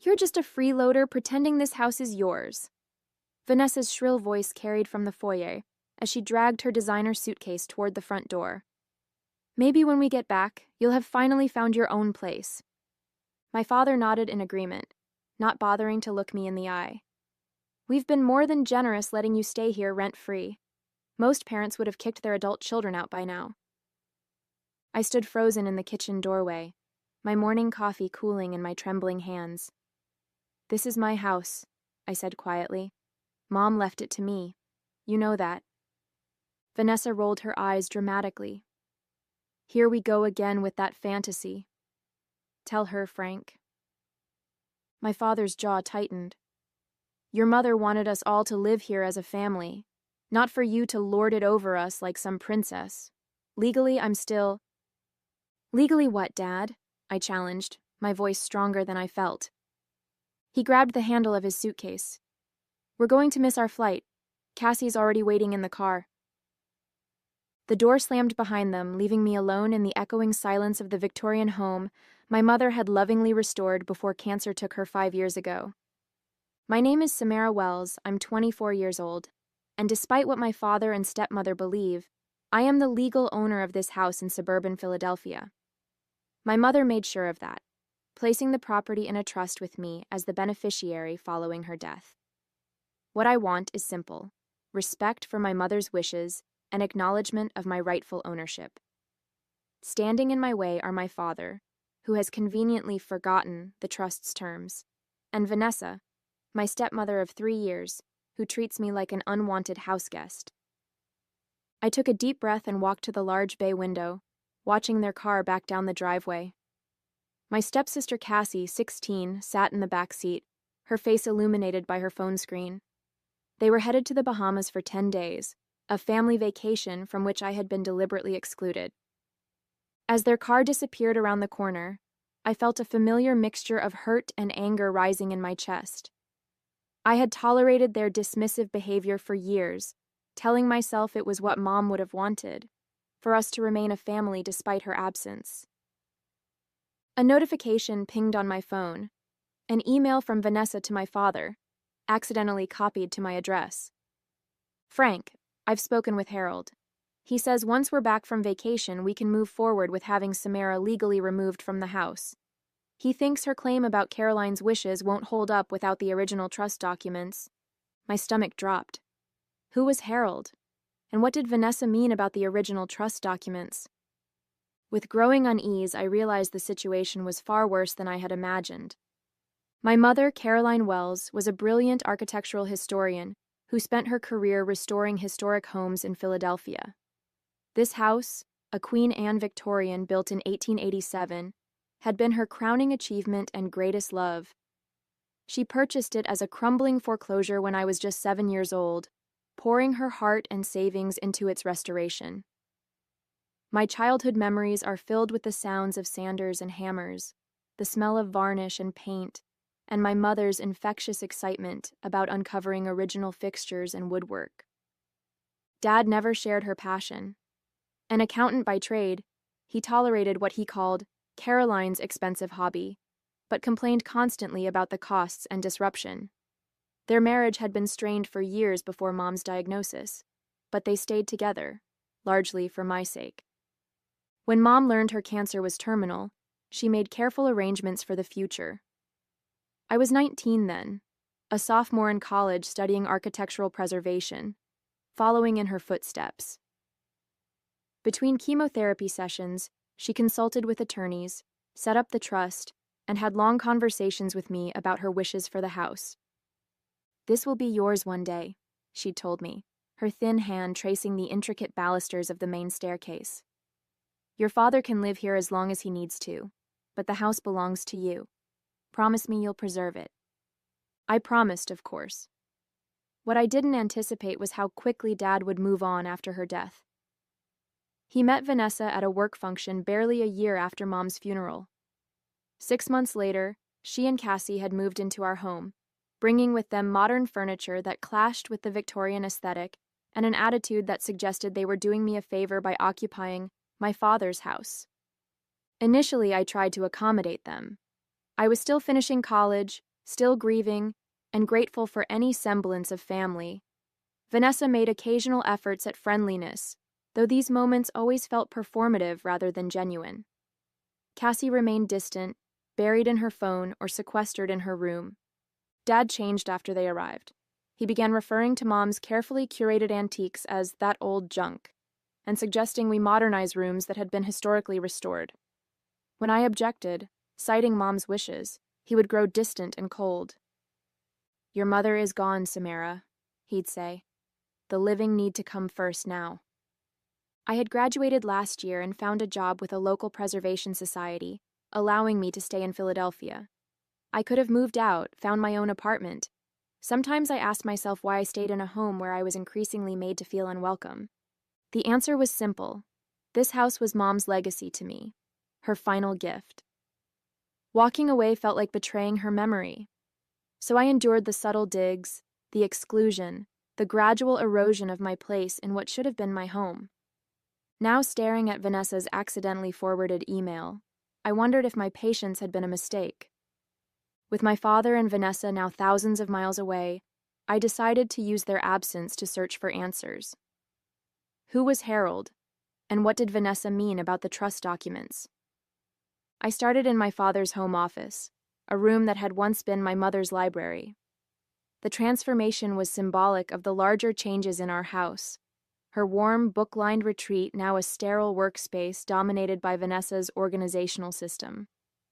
You're just a freeloader pretending this house is yours. Vanessa's shrill voice carried from the foyer as she dragged her designer suitcase toward the front door. Maybe when we get back, you'll have finally found your own place. My father nodded in agreement, not bothering to look me in the eye. We've been more than generous letting you stay here rent-free. Most parents would have kicked their adult children out by now. I stood frozen in the kitchen doorway, my morning coffee cooling in my trembling hands. This is my house, I said quietly. Mom left it to me. You know that. Vanessa rolled her eyes dramatically. Here we go again with that fantasy. Tell her, Frank. My father's jaw tightened. Your mother wanted us all to live here as a family, not for you to lord it over us like some princess. Legally, I'm still... Legally what, Dad? I challenged, my voice stronger than I felt. He grabbed the handle of his suitcase. We're going to miss our flight. Cassie's already waiting in the car. The door slammed behind them, leaving me alone in the echoing silence of the Victorian home my mother had lovingly restored before cancer took her 5 years ago. My name is Samara Wells, I'm 24 years old, and despite what my father and stepmother believe, I am the legal owner of this house in suburban Philadelphia. My mother made sure of that, placing the property in a trust with me as the beneficiary following her death. What I want is simple: respect for my mother's wishes and acknowledgement of my rightful ownership. Standing in my way are my father, who has conveniently forgotten the trust's terms, and Vanessa, my stepmother of 3 years, who treats me like an unwanted houseguest. I took a deep breath and walked to the large bay window, watching their car back down the driveway. My stepsister Cassie, 16, sat in the back seat, her face illuminated by her phone screen. They were headed to the Bahamas for 10 days, a family vacation from which I had been deliberately excluded. As their car disappeared around the corner, I felt a familiar mixture of hurt and anger rising in my chest. I had tolerated their dismissive behavior for years, telling myself it was what Mom would have wanted, for us to remain a family despite her absence. A notification pinged on my phone, an email from Vanessa to my father, accidentally copied to my address. Frank, I've spoken with Harold. He says once we're back from vacation, we can move forward with having Samara legally removed from the house. He thinks her claim about Caroline's wishes won't hold up without the original trust documents. My stomach dropped. Who was Harold? And what did Vanessa mean about the original trust documents? With growing unease, I realized the situation was far worse than I had imagined. My mother, Caroline Wells, was a brilliant architectural historian who spent her career restoring historic homes in Philadelphia. This house, a Queen Anne Victorian built in 1887, had been her crowning achievement and greatest love. She purchased it as a crumbling foreclosure when I was just 7 years old, pouring her heart and savings into its restoration. My childhood memories are filled with the sounds of sanders and hammers, the smell of varnish and paint, and my mother's infectious excitement about uncovering original fixtures and woodwork. Dad never shared her passion. An accountant by trade, he tolerated what he called Caroline's expensive hobby, but complained constantly about the costs and disruption. Their marriage had been strained for years before Mom's diagnosis, but they stayed together, largely for my sake. When Mom learned her cancer was terminal, she made careful arrangements for the future. I was 19 then, a sophomore in college studying architectural preservation, following in her footsteps. Between chemotherapy sessions, she consulted with attorneys, set up the trust, and had long conversations with me about her wishes for the house. "This will be yours one day," she'd told me, her thin hand tracing the intricate balusters of the main staircase. "Your father can live here as long as he needs to, but the house belongs to you. Promise me you'll preserve it." I promised, of course. What I didn't anticipate was how quickly Dad would move on after her death. He met Vanessa at a work function barely a year after Mom's funeral. 6 months later, she and Cassie had moved into our home, bringing with them modern furniture that clashed with the Victorian aesthetic and an attitude that suggested they were doing me a favor by occupying my father's house. Initially, I tried to accommodate them. I was still finishing college, Still grieving and grateful for any semblance of family, Vanessa made occasional efforts at friendliness, though these moments always felt performative rather than genuine. Cassie remained distant, buried in her phone or sequestered in her room. Dad changed after they arrived. He began referring to Mom's carefully curated antiques as that old junk, and suggesting we modernize rooms that had been historically restored. When I objected, citing Mom's wishes, he would grow distant and cold. "Your mother is gone, Samara," he'd say. "The living need to come first now." I had graduated last year and found a job with a local preservation society, allowing me to stay in Philadelphia. I could have moved out, found my own apartment. Sometimes I asked myself why I stayed in a home where I was increasingly made to feel unwelcome. The answer was simple. This house was Mom's legacy to me, her final gift. Walking away felt like betraying her memory. So I endured the subtle digs, the exclusion, the gradual erosion of my place in what should have been my home. Now staring at Vanessa's accidentally forwarded email, I wondered if my patience had been a mistake. With my father and Vanessa now thousands of miles away, I decided to use their absence to search for answers. Who was Harold, and what did Vanessa mean about the trust documents? I started in my father's home office, a room that had once been my mother's library. The transformation was symbolic of the larger changes in our house. Her warm, book-lined retreat now a sterile workspace dominated by Vanessa's organizational system.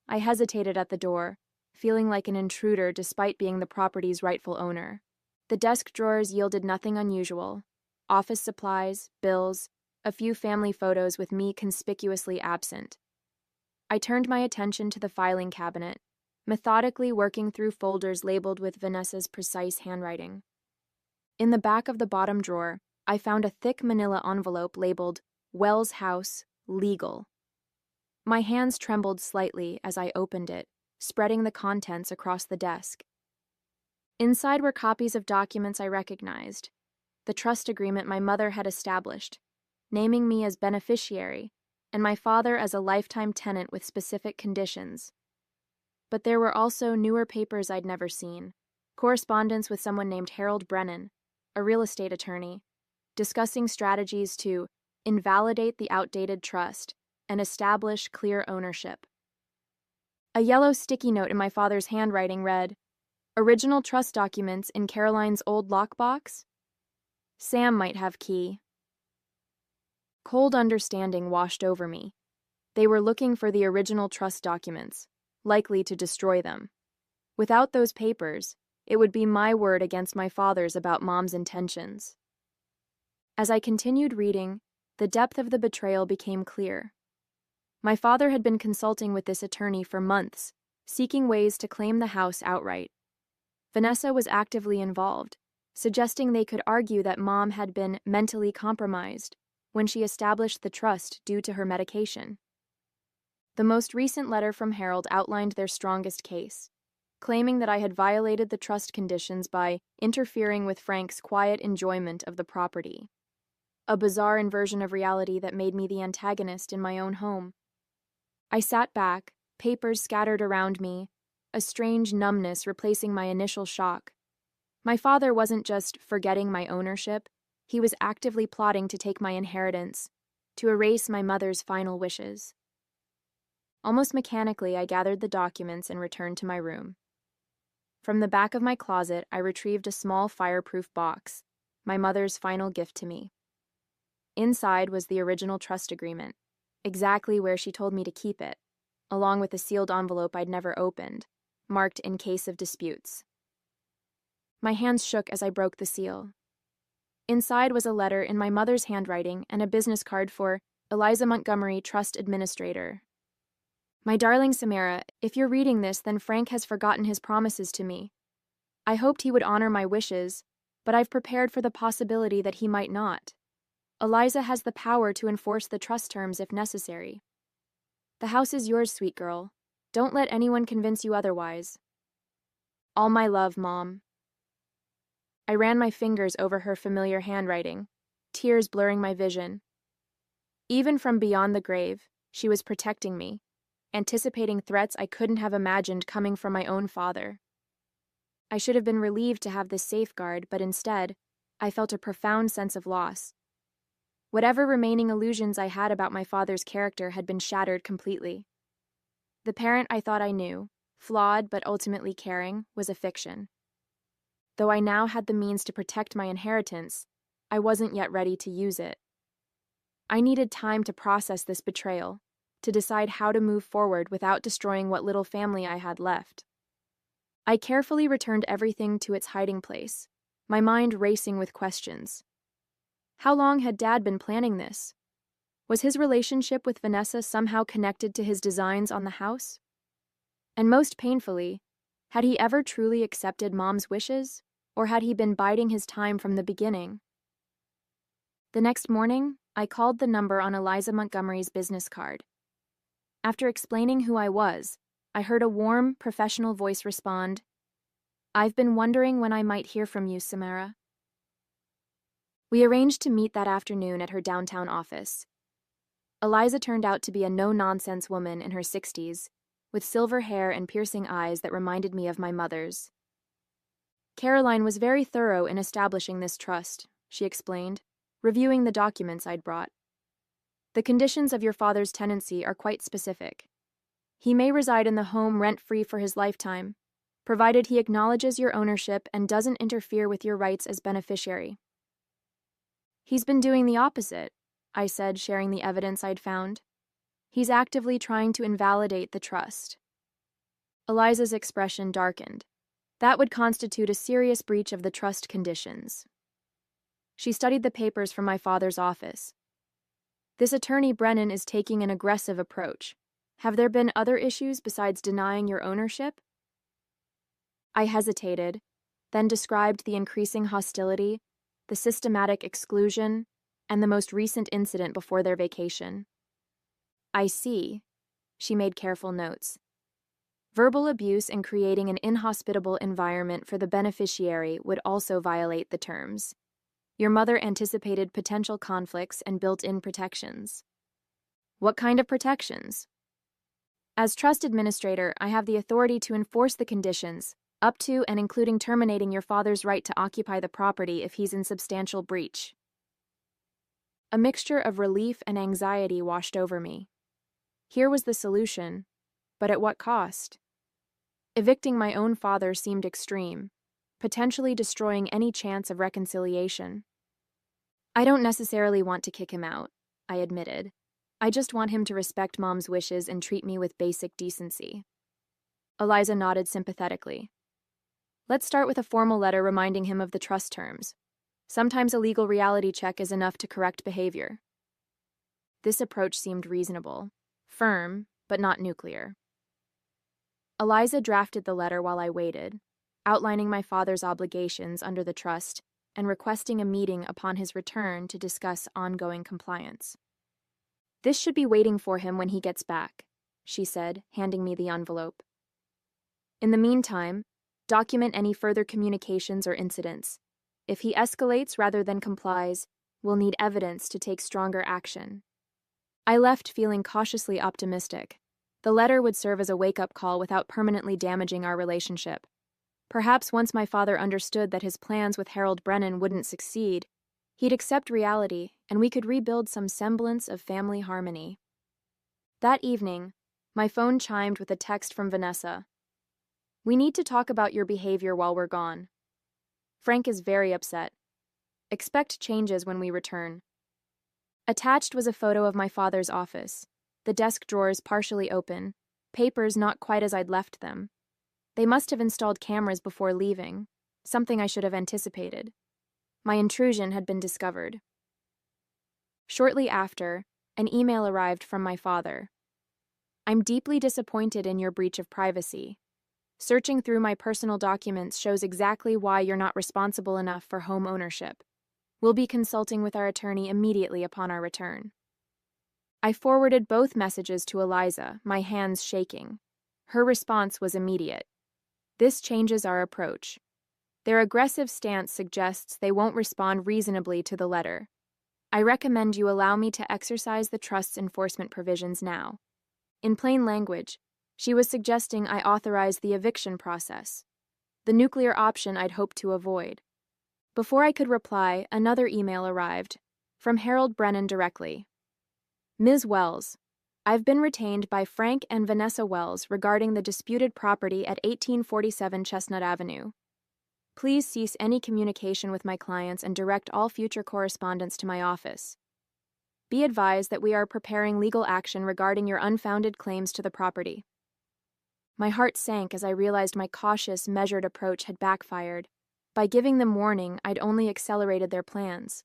I hesitated at the door, feeling like an intruder despite being the property's rightful owner. The desk drawers yielded nothing unusual. Office supplies, bills, a few family photos with me conspicuously absent. I turned my attention to the filing cabinet, methodically working through folders labeled with Vanessa's precise handwriting. In the back of the bottom drawer, I found a thick manila envelope labeled Wells House, Legal. My hands trembled slightly as I opened it, spreading the contents across the desk. Inside were copies of documents I recognized, the trust agreement my mother had established, naming me as beneficiary and my father as a lifetime tenant with specific conditions. But there were also newer papers I'd never seen, correspondence with someone named Harold Brennan, a real estate attorney, discussing strategies to invalidate the outdated trust and establish clear ownership. A yellow sticky note in my father's handwriting read, "Original trust documents in Caroline's old lockbox? Sam might have key." Cold understanding washed over me. They were looking for the original trust documents, likely to destroy them. Without those papers, it would be my word against my father's about Mom's intentions. As I continued reading, the depth of the betrayal became clear. My father had been consulting with this attorney for months, seeking ways to claim the house outright. Vanessa was actively involved, suggesting they could argue that Mom had been mentally compromised when she established the trust due to her medication. The most recent letter from Harold outlined their strongest case, claiming that I had violated the trust conditions by interfering with Frank's quiet enjoyment of the property. A bizarre inversion of reality that made me the antagonist in my own home. I sat back, papers scattered around me, a strange numbness replacing my initial shock. My father wasn't just forgetting my ownership, he was actively plotting to take my inheritance, to erase my mother's final wishes. Almost mechanically, I gathered the documents and returned to my room. From the back of my closet, I retrieved a small fireproof box, my mother's final gift to me. Inside was the original trust agreement, exactly where she told me to keep it, along with a sealed envelope I'd never opened, marked in case of disputes. My hands shook as I broke the seal. Inside was a letter in my mother's handwriting and a business card for Eliza Montgomery, Trust Administrator. "My darling Samara, if you're reading this, then Frank has forgotten his promises to me. I hoped he would honor my wishes, but I've prepared for the possibility that he might not. Eliza has the power to enforce the trust terms if necessary. The house is yours, sweet girl. Don't let anyone convince you otherwise. All my love, Mom." I ran my fingers over her familiar handwriting, tears blurring my vision. Even from beyond the grave, she was protecting me, anticipating threats I couldn't have imagined coming from my own father. I should have been relieved to have this safeguard, but instead, I felt a profound sense of loss. Whatever remaining illusions I had about my father's character had been shattered completely. The parent I thought I knew, flawed but ultimately caring, was a fiction. Though I now had the means to protect my inheritance, I wasn't yet ready to use it. I needed time to process this betrayal, to decide how to move forward without destroying what little family I had left. I carefully returned everything to its hiding place, my mind racing with questions. How long had Dad been planning this? Was his relationship with Vanessa somehow connected to his designs on the house? And most painfully, had he ever truly accepted Mom's wishes, or had he been biding his time from the beginning? The next morning, I called the number on Eliza Montgomery's business card. After explaining who I was, I heard a warm, professional voice respond, "I've been wondering when I might hear from you, Samara." We arranged to meet that afternoon at her downtown office. Eliza turned out to be a no-nonsense woman in her 60s, with silver hair and piercing eyes that reminded me of my mother's. "Caroline was very thorough in establishing this trust," she explained, reviewing the documents I'd brought. "The conditions of your father's tenancy are quite specific. He may reside in the home rent-free for his lifetime, provided he acknowledges your ownership and doesn't interfere with your rights as beneficiary." "He's been doing the opposite," I said, sharing the evidence I'd found. "He's actively trying to invalidate the trust." Eliza's expression darkened. That would constitute a serious breach of the trust conditions. She studied the papers from my father's office. "This attorney Brennan is taking an aggressive approach. Have there been other issues besides denying your ownership?" I hesitated, then described the increasing hostility, the systematic exclusion, and the most recent incident before their vacation. "I see," she made careful notes. "Verbal abuse and creating an inhospitable environment for the beneficiary would also violate the terms. Your mother anticipated potential conflicts and built-in protections." "What kind of protections?" "As trust administrator, I have the authority to enforce the conditions, up to and including terminating your father's right to occupy the property if he's in substantial breach." A mixture of relief and anxiety washed over me. Here was the solution, but at what cost? Evicting my own father seemed extreme, potentially destroying any chance of reconciliation. "I don't necessarily want to kick him out," I admitted. "I just want him to respect Mom's wishes and treat me with basic decency." Eliza nodded sympathetically. "Let's start with a formal letter reminding him of the trust terms. Sometimes a legal reality check is enough to correct behavior." This approach seemed reasonable, firm, but not nuclear. Eliza drafted the letter while I waited, outlining my father's obligations under the trust and requesting a meeting upon his return to discuss ongoing compliance. "This should be waiting for him when he gets back," she said, handing me the envelope. "In the meantime, document any further communications or incidents. If he escalates rather than complies, we'll need evidence to take stronger action." I left feeling cautiously optimistic. The letter would serve as a wake-up call without permanently damaging our relationship. Perhaps once my father understood that his plans with Harold Brennan wouldn't succeed, he'd accept reality and we could rebuild some semblance of family harmony. That evening, my phone chimed with a text from Vanessa. "We need to talk about your behavior while we're gone. Frank is very upset. Expect changes when we return." Attached was a photo of my father's office, the desk drawers partially open, papers not quite as I'd left them. They must have installed cameras before leaving, something I should have anticipated. My intrusion had been discovered. Shortly after, an email arrived from my father. "I'm deeply disappointed in your breach of privacy. Searching through my personal documents shows exactly why you're not responsible enough for home ownership. We'll be consulting with our attorney immediately upon our return." I forwarded both messages to Eliza, my hands shaking. Her response was immediate. "This changes our approach. Their aggressive stance suggests they won't respond reasonably to the letter. I recommend you allow me to exercise the trust's enforcement provisions now." In plain language, she was suggesting I authorize the eviction process. the nuclear option I'd hoped to avoid. Before I could reply, another email arrived, from Harold Brennan directly. Ms. Wells, I've been retained by Frank and Vanessa Wells regarding the disputed property at 1847 Chestnut Avenue. Please cease any communication with my clients and direct all future correspondence to my office. Be advised that we are preparing legal action regarding your unfounded claims to the property. My heart sank as I realized my cautious, measured approach had backfired. By giving them warning, I'd only accelerated their plans.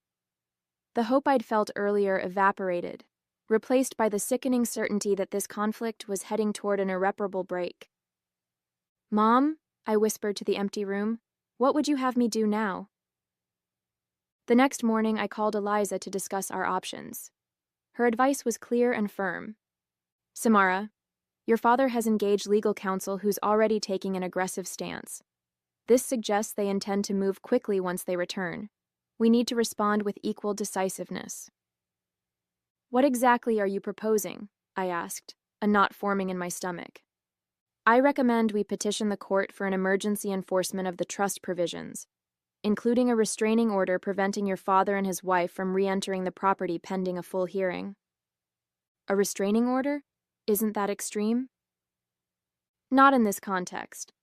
The hope I'd felt earlier evaporated, replaced by the sickening certainty that this conflict was heading toward an irreparable break. "Mom," I whispered to the empty room, "what would you have me do now?" The next morning, I called Eliza to discuss our options. Her advice was clear and firm. "Samara, your father has engaged legal counsel who's already taking an aggressive stance. This suggests they intend to move quickly once they return. We need to respond with equal decisiveness." "What exactly are you proposing?" I asked, a knot forming in my stomach. "I recommend we petition the court for an emergency enforcement of the trust provisions, including a restraining order preventing your father and his wife from re-entering the property pending a full hearing." "A restraining order? Isn't that extreme?" "Not in this context.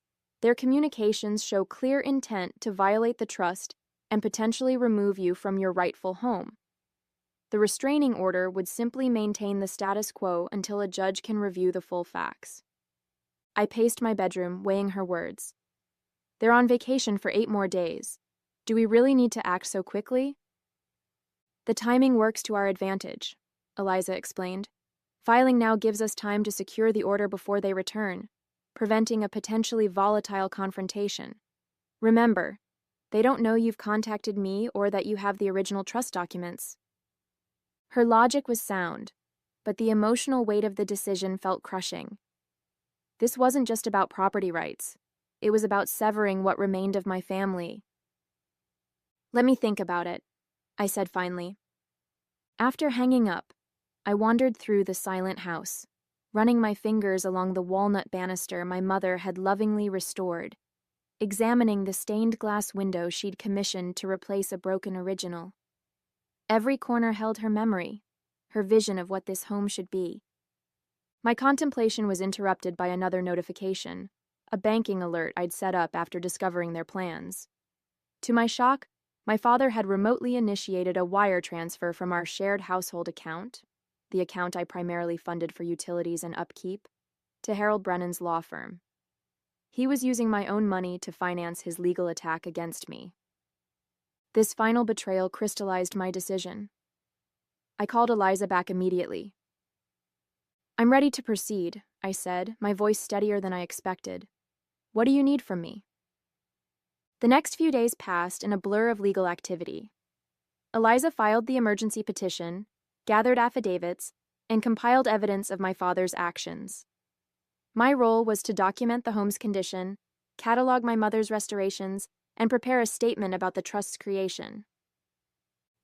Their communications show clear intent to violate the trust and potentially remove you from your rightful home. The restraining order would simply maintain the status quo until a judge can review the full facts." I paced my bedroom, weighing her words. "They're on vacation for 8 more days. Do we really need to act so quickly?" "The timing works to our advantage," Eliza explained. "Filing now gives us time to secure the order before they return, preventing a potentially volatile confrontation. Remember, they don't know you've contacted me or that you have the original trust documents." Her logic was sound, but the emotional weight of the decision felt crushing. This wasn't just about property rights. It was about severing what remained of my family. "Let me think about it," I said finally. After hanging up, I wandered through the silent house, running my fingers along the walnut banister my mother had lovingly restored, examining the stained glass window she'd commissioned to replace a broken original. Every corner held her memory, her vision of what this home should be. My contemplation was interrupted by another notification, a banking alert I'd set up after discovering their plans. To my shock, my father had remotely initiated a wire transfer from our shared household account, the account I primarily funded for utilities and upkeep, to Harold Brennan's law firm. He was using my own money to finance his legal attack against me. This final betrayal crystallized my decision. I called Eliza back immediately. "I'm ready to proceed," I said, my voice steadier than I expected. "What do you need from me?" The next few days passed in a blur of legal activity. Eliza filed the emergency petition, gathered affidavits, and compiled evidence of my father's actions. My role was to document the home's condition, catalog my mother's restorations, and prepare a statement about the trust's creation.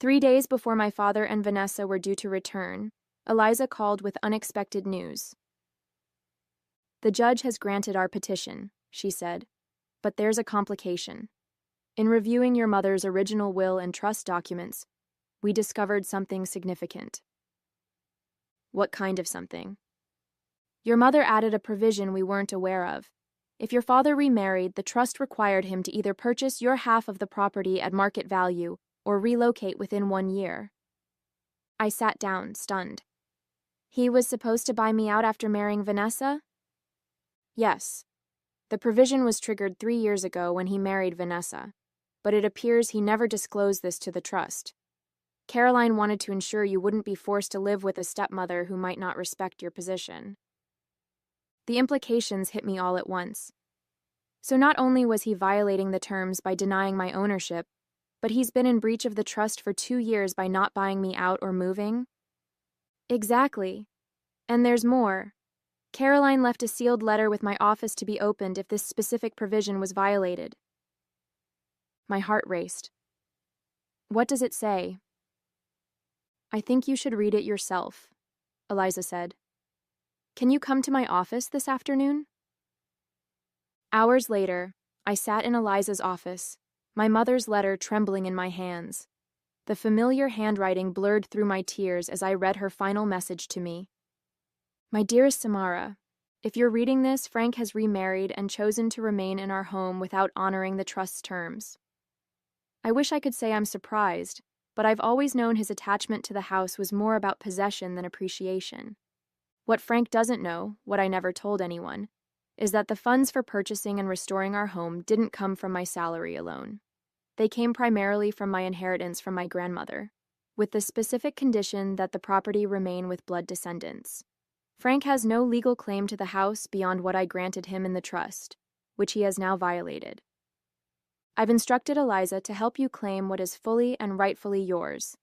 3 days before my father and Vanessa were due to return, Eliza called with unexpected news. "The judge has granted our petition," she said, "but there's a complication. In reviewing your mother's original will and trust documents, we discovered something significant." "What kind of something?" "Your mother added a provision we weren't aware of. If your father remarried, the trust required him to either purchase your half of the property at market value or relocate within 1 year." I sat down, stunned. "He was supposed to buy me out after marrying Vanessa?" "Yes. The provision was triggered 3 years ago when he married Vanessa, but it appears he never disclosed this to the trust. Caroline wanted to ensure you wouldn't be forced to live with a stepmother who might not respect your position." The implications hit me all at once. So not only was he violating the terms by denying my ownership, but he's been in breach of the trust for 2 years by not buying me out or moving? Exactly. And there's more. Caroline left a sealed letter with my office to be opened if this specific provision was violated. My heart raced. "What does it say?" "I think you should read it yourself," Eliza said. "Can you come to my office this afternoon?" Hours later, I sat in Eliza's office, my mother's letter trembling in my hands. The familiar handwriting blurred through my tears as I read her final message to me. My dearest Samara, if you're reading this, Frank has remarried and chosen to remain in our home without honoring the trust's terms. I wish I could say I'm surprised, but I've always known his attachment to the house was more about possession than appreciation. What Frank doesn't know, what I never told anyone, is that the funds for purchasing and restoring our home didn't come from my salary alone. They came primarily from my inheritance from my grandmother, with the specific condition that the property remain with blood descendants. Frank has no legal claim to the house beyond what I granted him in the trust, which he has now violated. I've instructed Eliza to help you claim what is fully and rightfully yours.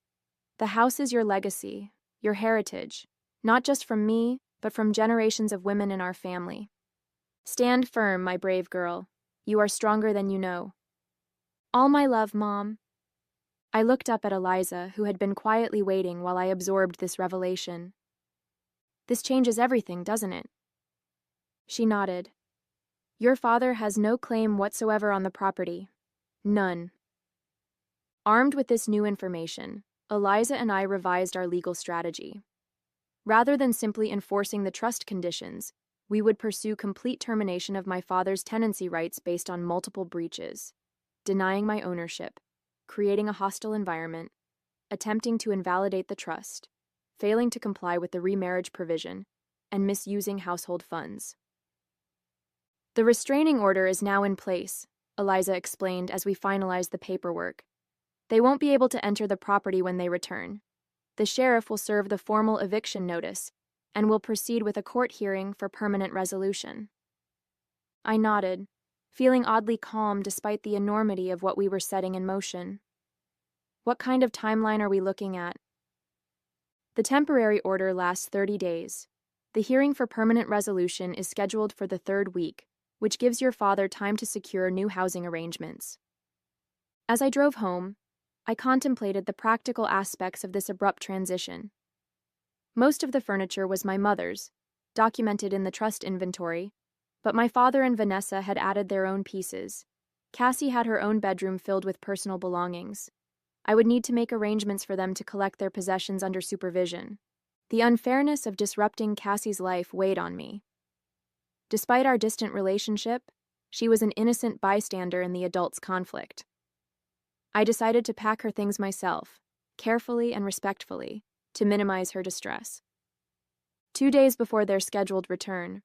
The house is your legacy, your heritage, not just from me, but from generations of women in our family. Stand firm, my brave girl. You are stronger than you know. All my love, Mom. I looked up at Eliza, who had been quietly waiting while I absorbed this revelation. This changes everything, doesn't it? She nodded. Your father has no claim whatsoever on the property. None. Armed with this new information, Eliza and I revised our legal strategy. Rather than simply enforcing the trust conditions, we would pursue complete termination of my father's tenancy rights based on multiple breaches, denying my ownership, creating a hostile environment, attempting to invalidate the trust, failing to comply with the remarriage provision, and misusing household funds. The restraining order is now in place, Eliza explained as we finalized the paperwork. They won't be able to enter the property when they return. The sheriff will serve the formal eviction notice and will proceed with a court hearing for permanent resolution. I nodded, feeling oddly calm despite the enormity of what we were setting in motion. What kind of timeline are we looking at? The temporary order lasts 30 days. The hearing for permanent resolution is scheduled for the 3rd week, which gives your father time to secure new housing arrangements. As I drove home, I contemplated the practical aspects of this abrupt transition. Most of the furniture was my mother's, documented in the trust inventory, but my father and Vanessa had added their own pieces. Cassie had her own bedroom filled with personal belongings. I would need to make arrangements for them to collect their possessions under supervision. The unfairness of disrupting Cassie's life weighed on me. Despite our distant relationship, she was an innocent bystander in the adults' conflict. I decided to pack her things myself, carefully and respectfully, to minimize her distress. 2 days before their scheduled return,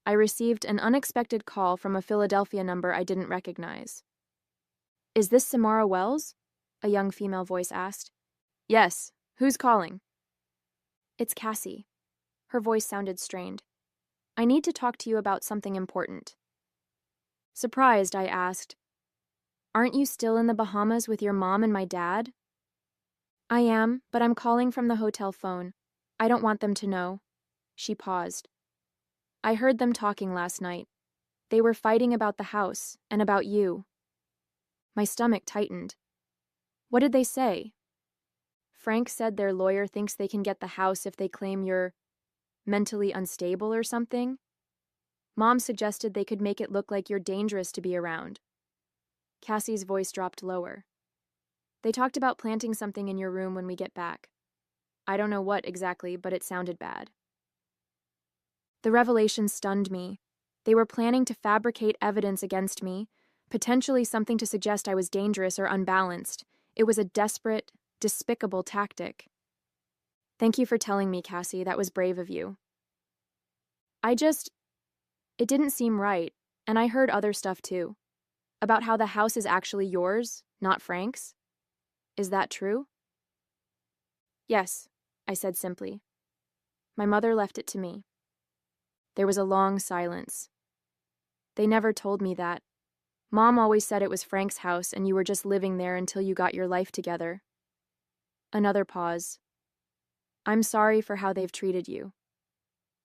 I received an unexpected call from a Philadelphia number I didn't recognize. Is this Samara Wells? A young female voice asked. Yes. Who's calling? It's Cassie. Her voice sounded strained. I need to talk to you about something important. Surprised, I asked, Aren't you still in the Bahamas with your mom and my dad? I am, but I'm calling from the hotel phone. I don't want them to know. She paused. I heard them talking last night. They were fighting about the house and about you. My stomach tightened. What did they say? Frank said their lawyer thinks they can get the house if they claim you're mentally unstable or something. Mom suggested they could make it look like you're dangerous to be around. Cassie's voice dropped lower. They talked about planting something in your room when we get back. I don't know what exactly, but it sounded bad. The revelation stunned me. They were planning to fabricate evidence against me, potentially something to suggest I was dangerous or unbalanced. It was a desperate, despicable tactic. Thank you for telling me, Cassie. That was brave of you. It didn't seem right, and I heard other stuff too. About how the house is actually yours, not Frank's. Is that true? Yes, I said simply. My mother left it to me. There was a long silence. They never told me that. Mom always said it was Frank's house and you were just living there until you got your life together. Another pause. I'm sorry for how they've treated you.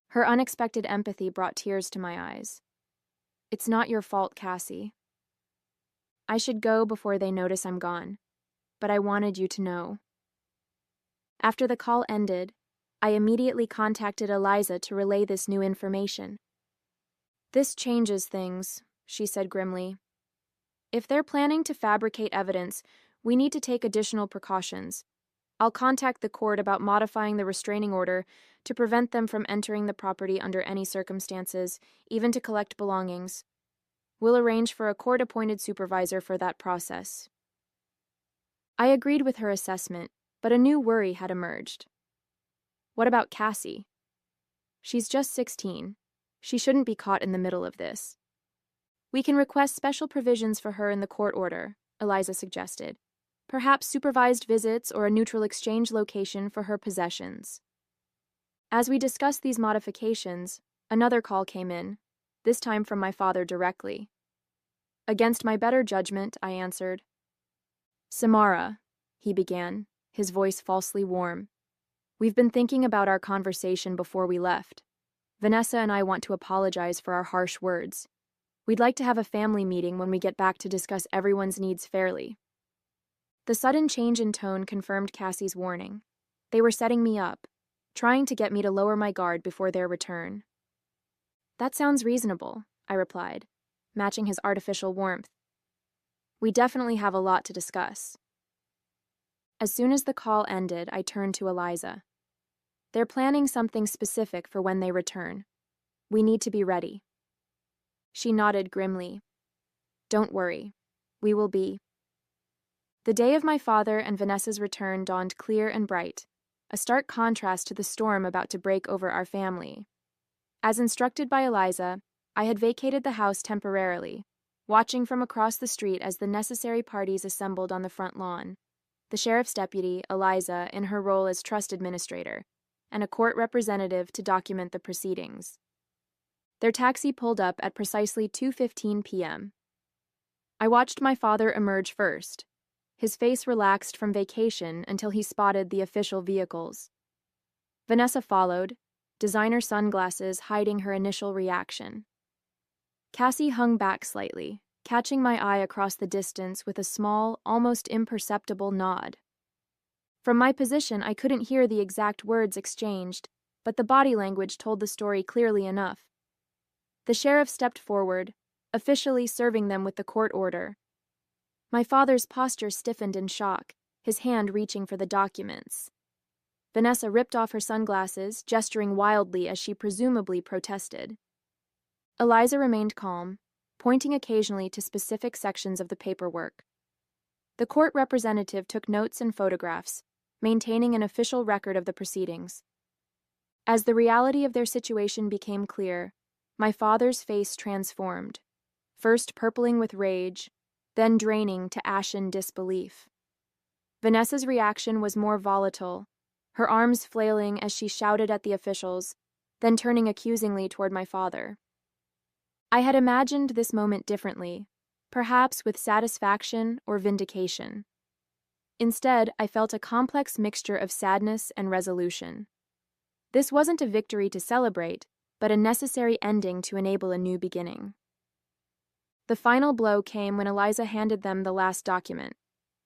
Her unexpected empathy brought tears to my eyes. It's not your fault, Cassie. I should go before they notice I'm gone, but I wanted you to know. After the call ended, I immediately contacted Eliza to relay this new information. This changes things, she said grimly. If they're planning to fabricate evidence, we need to take additional precautions. I'll contact the court about modifying the restraining order to prevent them from entering the property under any circumstances, even to collect belongings. We'll arrange for a court-appointed supervisor for that process. I agreed with her assessment, but a new worry had emerged. What about Cassie? She's just 16. She shouldn't be caught in the middle of this. We can request special provisions for her in the court order, Eliza suggested. Perhaps supervised visits or a neutral exchange location for her possessions. As we discussed these modifications, another call came in, this time from my father directly. Against my better judgment, I answered. Samara, he began, his voice falsely warm. We've been thinking about our conversation before we left. Vanessa and I want to apologize for our harsh words. We'd like to have a family meeting when we get back to discuss everyone's needs fairly. The sudden change in tone confirmed Cassie's warning. They were setting me up, trying to get me to lower my guard before their return. That sounds reasonable, I replied, matching his artificial warmth. We definitely have a lot to discuss. As soon as the call ended, I turned to Eliza. They're planning something specific for when they return. We need to be ready. She nodded grimly. Don't worry. We will be. The day of my father and Vanessa's return dawned clear and bright, a stark contrast to the storm about to break over our family. As instructed by Eliza, I had vacated the house temporarily, watching from across the street as the necessary parties assembled on the front lawn. The sheriff's deputy, Eliza, in her role as trust administrator, and a court representative to document the proceedings. Their taxi pulled up at precisely 2:15 p.m. I watched my father emerge first, his face relaxed from vacation until he spotted the official vehicles. Vanessa followed, designer sunglasses hiding her initial reaction. Cassie hung back slightly, catching my eye across the distance with a small, almost imperceptible nod. From my position, I couldn't hear the exact words exchanged, but the body language told the story clearly enough. The sheriff stepped forward, officially serving them with the court order. My father's posture stiffened in shock, his hand reaching for the documents. Vanessa ripped off her sunglasses, gesturing wildly as she presumably protested. Eliza remained calm, pointing occasionally to specific sections of the paperwork. The court representative took notes and photographs, maintaining an official record of the proceedings. As the reality of their situation became clear, my father's face transformed, first purpling with rage, then draining to ashen disbelief. Vanessa's reaction was more volatile, her arms flailing as she shouted at the officials, then turning accusingly toward my father. I had imagined this moment differently, perhaps with satisfaction or vindication. Instead, I felt a complex mixture of sadness and resolution. This wasn't a victory to celebrate, but a necessary ending to enable a new beginning. The final blow came when Eliza handed them the last document,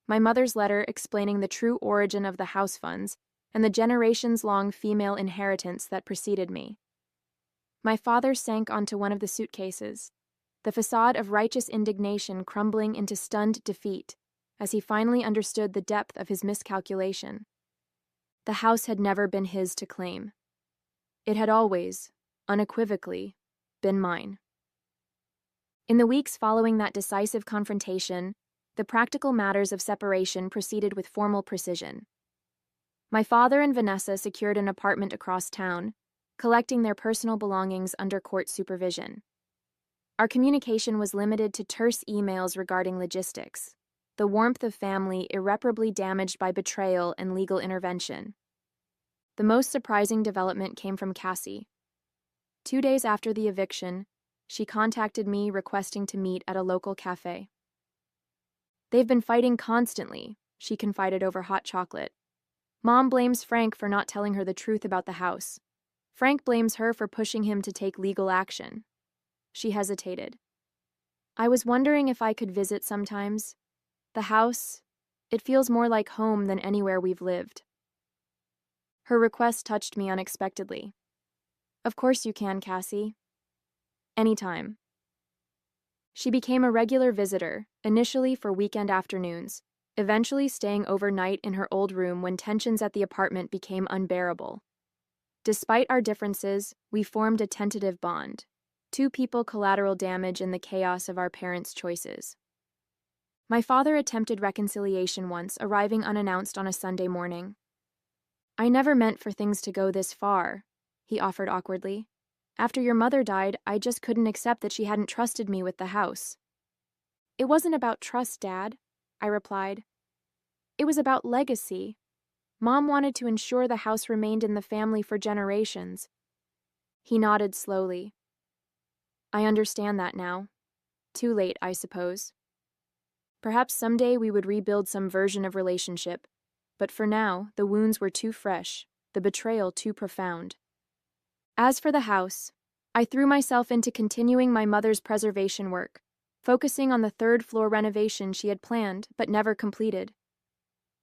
my mother's letter explaining the true origin of the house funds and the generations-long female inheritance that preceded me. My father sank onto one of the suitcases, the facade of righteous indignation crumbling into stunned defeat as he finally understood the depth of his miscalculation. The house had never been his to claim. It had always, unequivocally, been mine. In the weeks following that decisive confrontation, the practical matters of separation proceeded with formal precision. My father and Vanessa secured an apartment across town, collecting their personal belongings under court supervision. Our communication was limited to terse emails regarding logistics, the warmth of family irreparably damaged by betrayal and legal intervention. The most surprising development came from Cassie. 2 days after the eviction, she contacted me requesting to meet at a local cafe. They've been fighting constantly, she confided over hot chocolate. Mom blames Frank for not telling her the truth about the house. Frank blames her for pushing him to take legal action. She hesitated. I was wondering if I could visit sometimes. The house, it feels more like home than anywhere we've lived. Her request touched me unexpectedly. Of course you can, Cassie. Anytime. She became a regular visitor, initially for weekend afternoons, eventually staying overnight in her old room when tensions at the apartment became unbearable. Despite our differences, we formed a tentative bond. Two people collateral damage in the chaos of our parents' choices. My father attempted reconciliation once, arriving unannounced on a Sunday morning. "I never meant for things to go this far," he offered awkwardly. "After your mother died, I just couldn't accept that she hadn't trusted me with the house." "It wasn't about trust, Dad," I replied. "It was about legacy. Mom wanted to ensure the house remained in the family for generations." He nodded slowly. "I understand that now. Too late, I suppose. Perhaps someday we would rebuild some version of relationship, but for now, the wounds were too fresh, the betrayal too profound." As for the house, I threw myself into continuing my mother's preservation work, focusing on the third-floor renovation she had planned but never completed.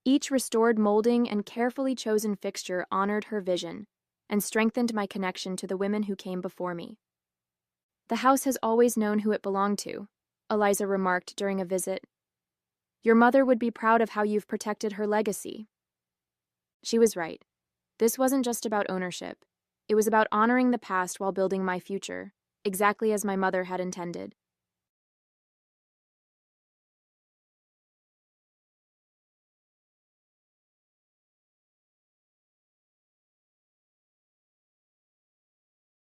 Each restored molding and carefully chosen fixture honored her vision and strengthened my connection to the women who came before me. "The house has always known who it belonged to," Eliza remarked during a visit. "Your mother would be proud of how you've protected her legacy." She was right. This wasn't just about ownership. It was about honoring the past while building my future, exactly as my mother had intended.